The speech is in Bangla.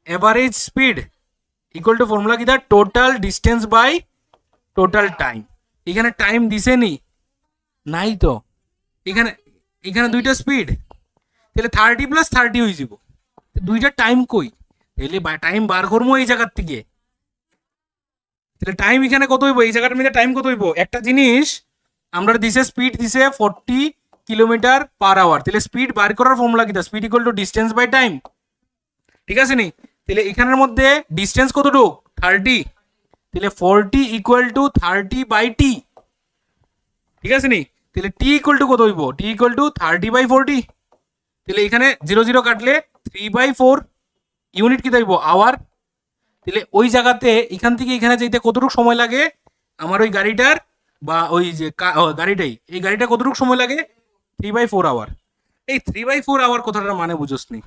Average speed equal to formula কি তার total distance by total time. এখানে টাইম দিছে নি নাই তো, এখানে এখানে দুইটা স্পিড, তাহলে 30 + 30 হয়ে যাব, দুইটা টাইম কই, তাহলে টাইম বার করবো এই জায়গার থেকে। তাহলে টাইম এখানে কত হইব, এই জায়গাটার মধ্যে টাইম কত হইব, একটা জিনিস আমরা দিছে স্পিড দিছে 40 km/h, তাহলে স্পিড বার করার ফর্মুলা কি, speed equal to distance by time, ঠিক আছে নি। তাহলে এখানের মধ্যে ডিস্টেন্স কতটুক 30, তাহলে 40 = 30/t, ঠিক আছে নি। তাহলে টি ইকুয়াল টু কত হইব, টি ইকুয়াল টু 30/40, তাহলে এখানে 0 0 কাটলে 3/4 ইউনিট কি হইব আওয়ার। তাহলে ওই জায়গাতে এখান থেকে এখানে যেতে কতটুকু সময় লাগে আমার ওই গাড়িটার, বা ওই যে গাড়িটাই, এই গাড়িটা কতটুকু সময় লাগে 3/4 আওয়ার। এই 3/4 আওয়ার কথাটার মানে বুঝোস নি।